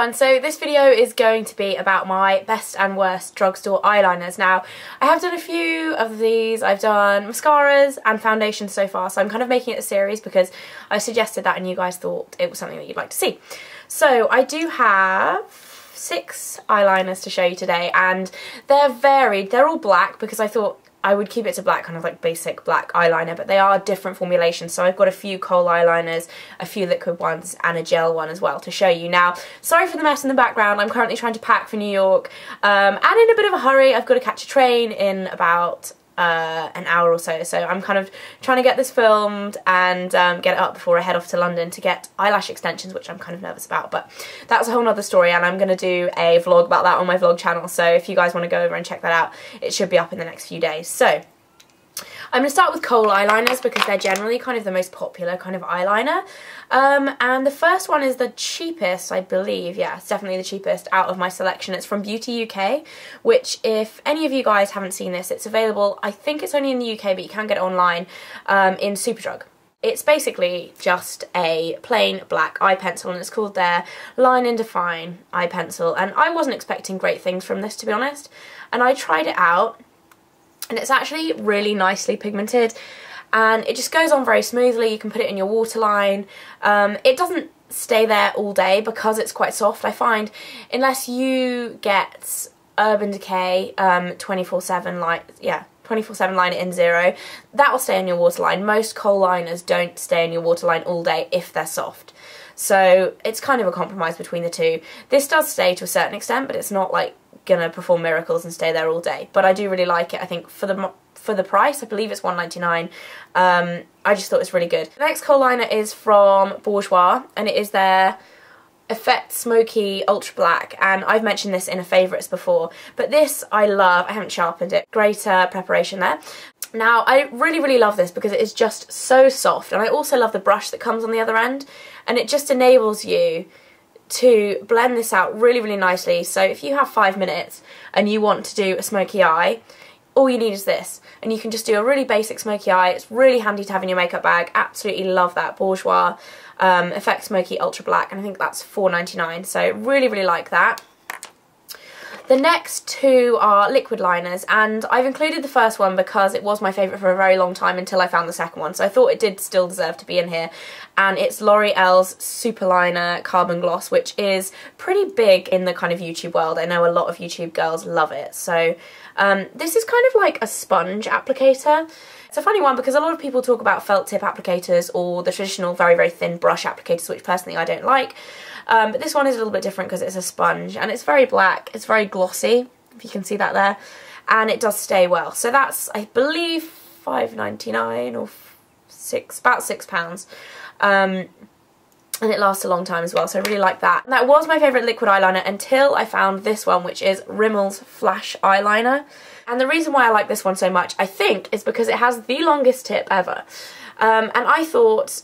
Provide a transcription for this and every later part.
everyone, so this video is going to be about my best and worst drugstore eyeliners. Now, I have done a few of these. I've done mascaras and foundations so far, so I'm kind of making it a series because I suggested that and you guys thought it was something that you'd like to see. So I do have 6 eyeliners to show you today, and they're varied. They're all black because I thought I would keep it to black, kind of like basic black eyeliner, but they are different formulations. So I've got a few Kohl Liners, a few liquid ones, and a gel one as well to show you. Now, sorry for the mess in the background. I'm currently trying to pack for New York, and in a bit of a hurry. I've got to catch a train in about an hour or so, so I'm kind of trying to get this filmed and get it up before I head off to London to get eyelash extensions, which I'm kind of nervous about, but that's a whole nother story, and I'm going to do a vlog about that on my vlog channel, so if you guys want to go over and check that out, it should be up in the next few days. So I'm going to start with Kohl Liners because they're generally kind of the most popular kind of eyeliner. And the first one is the cheapest, I believe. Yeah, it's definitely the cheapest out of my selection. It's from Beauty UK, which if any of you guys haven't seen this, it's available, I think it's only in the UK, but you can get it online in Superdrug. It's basically just a plain black eye pencil, and it's called their Line and Define eye pencil. And I wasn't expecting great things from this, to be honest. And I tried it out, and it's actually really nicely pigmented, and it just goes on very smoothly. You can put it in your waterline. It doesn't stay there all day because it's quite soft. I find unless you get Urban Decay 24/7 light, yeah, 24/7 liner in Zero, that will stay in your waterline. Most Kohl liners don't stay in your waterline all day if they're soft. So it's kind of a compromise between the two. This does stay to a certain extent, but it's not like gonna perform miracles and stay there all day. But I do really like it. I think for the price, I believe it's £1.99. I just thought it was really good. The next Kohl liner is from Bourjois, and it is their Effect Smoky Ultra Black, and I've mentioned this in a favourites before, but this I love. I haven't sharpened it. Greater preparation there. Now, I really love this because it is just so soft, and I also love the brush that comes on the other end, and it just enables you to blend this out really nicely. So if you have 5 minutes and you want to do a smoky eye, all you need is this, and you can just do a really basic smoky eye. It's really handy to have in your makeup bag. Absolutely love that Bourjois Effect Smoky Ultra Black, and I think that's £4.99, so really like that. The next 2 are liquid liners, and I've included the first one because it was my favourite for a very long time until I found the second one, so I thought it did still deserve to be in here, and it's L'Oreal's Super Liner Carbon Gloss, which is pretty big in the kind of YouTube world. I know a lot of YouTube girls love it, so this is kind of like a sponge applicator. It's a funny one because a lot of people talk about felt tip applicators or the traditional very thin brush applicators, which personally I don't like. But this one is a little bit different because it's a sponge, and it's very black, it's very glossy, if you can see that there, and it does stay well. So that's, I believe, £5.99 or about £6. And it lasts a long time as well, so I really like that. And that was my favourite liquid eyeliner until I found this one, which is Rimmel's Flash Liner. And the reason why I like this one so much, I think, is because it has the longest tip ever. And I thought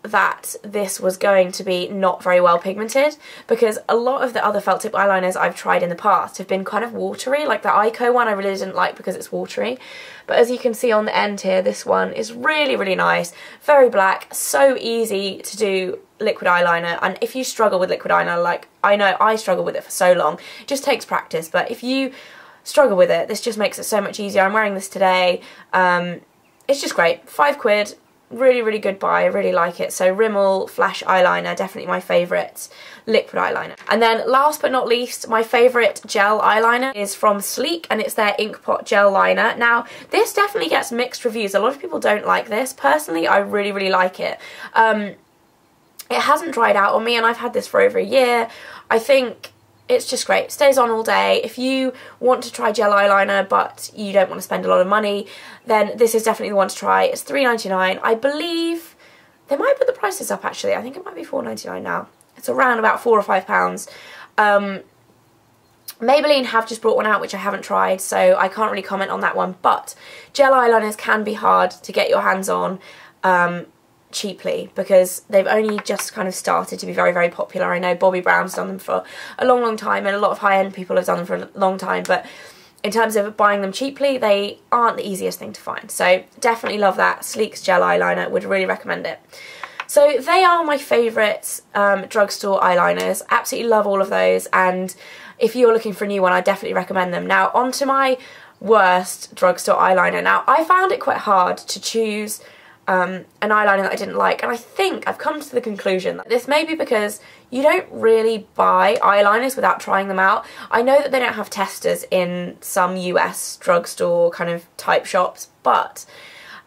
that this was going to be not very well pigmented because a lot of the other felt tip eyeliners I've tried in the past have been kind of watery. Like the Ico one I really didn't like because it's watery, but as you can see on the end here, this one is really nice, very black, so easy to do liquid eyeliner. And if you struggle with liquid eyeliner, like I know I struggled with it for so long, it just takes practice, but if you struggle with it, this just makes it so much easier. I'm wearing this today. It's just great. £5. Really good buy. I really like it. So Rimmel Flash Liner, definitely my favourite liquid eyeliner. And then last but not least, my favourite gel eyeliner is from Sleek, and it's their Ink Pot Gel Liner. Now, this definitely gets mixed reviews. A lot of people don't like this. Personally, I really like it. It hasn't dried out on me, and I've had this for over a year. I think it's just great. It stays on all day. If you want to try gel eyeliner but you don't want to spend a lot of money, then this is definitely the one to try. It's £3.99. I believe they might put the prices up actually. I think it might be £4.99 now. It's around about £4 or £5. Maybelline have just brought one out which I haven't tried, so I can't really comment on that one, but gel eyeliners can be hard to get your hands on cheaply because they've only just kind of started to be very popular. I know Bobbi Brown's done them for a long time, and a lot of high-end people have done them for a long time, but in terms of buying them cheaply, they aren't the easiest thing to find. So definitely love that. Sleek's gel eyeliner, would really recommend it. So they are my favourite drugstore eyeliners. Absolutely love all of those, and if you're looking for a new one, I definitely recommend them. Now onto my worst drugstore eyeliner. Now I found it quite hard to choose an eyeliner that I didn't like, and I think I've come to the conclusion that this may be because you don't really buy eyeliners without trying them out. I know that they don't have testers in some US drugstore kind of type shops, but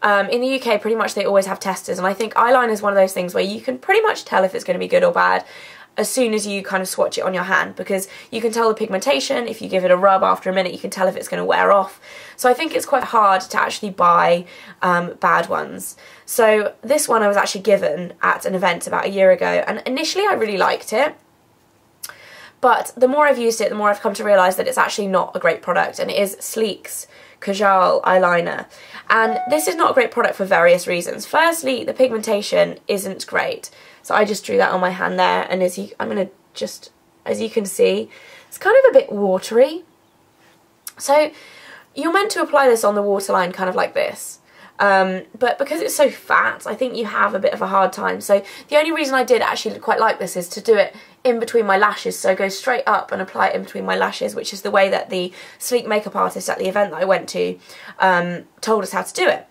in the UK pretty much they always have testers, and I think eyeliner is one of those things where you can pretty much tell if it's going to be good or bad as soon as you kind of swatch it on your hand, because you can tell the pigmentation. If you give it a rub after a minute, you can tell if it's going to wear off. So I think it's quite hard to actually buy bad ones. So this one I was actually given at an event about a year ago, and initially I really liked it, but the more I've used it, the more I've come to realise that it's actually not a great product, and it is Sleek's Kajal eyeliner. And this is not a great product for various reasons. Firstly, the pigmentation isn't great. So I just drew that on my hand there, and as you can see, it's kind of a bit watery. So you're meant to apply this on the waterline kind of like this. But because it's so fat, I think you have a bit of a hard time. So the only reason I did actually quite like this is to do it in between my lashes. So go straight up and apply it in between my lashes, which is the way that the Sleek makeup artist at the event that I went to told us how to do it.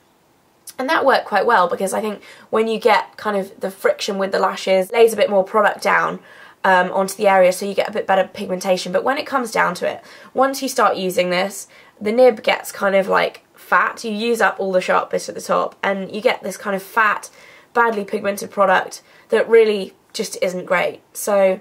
And that worked quite well, because I think when you get kind of the friction with the lashes, it lays a bit more product down onto the area, so you get a bit better pigmentation. But when it comes down to it, once you start using this, the nib gets kind of like fat. You use up all the sharp bits at the top, and you get this kind of fat, badly pigmented product that really just isn't great. So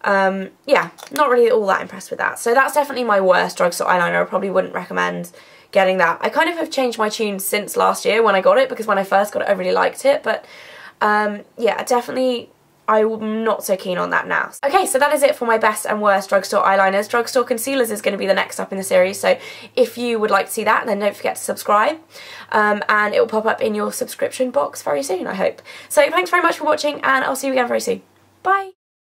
yeah, not really all that impressed with that. So that's definitely my worst drugstore eyeliner. I probably wouldn't recommend getting that. I kind of have changed my tune since last year when I got it, because when I first got it I really liked it, but yeah, definitely I'm not so keen on that now. Okay, so that is it for my best and worst drugstore eyeliners. Drugstore concealers is going to be the next up in the series, so if you would like to see that, then don't forget to subscribe, and it will pop up in your subscription box very soon, I hope. So thanks very much for watching, and I'll see you again very soon. Bye!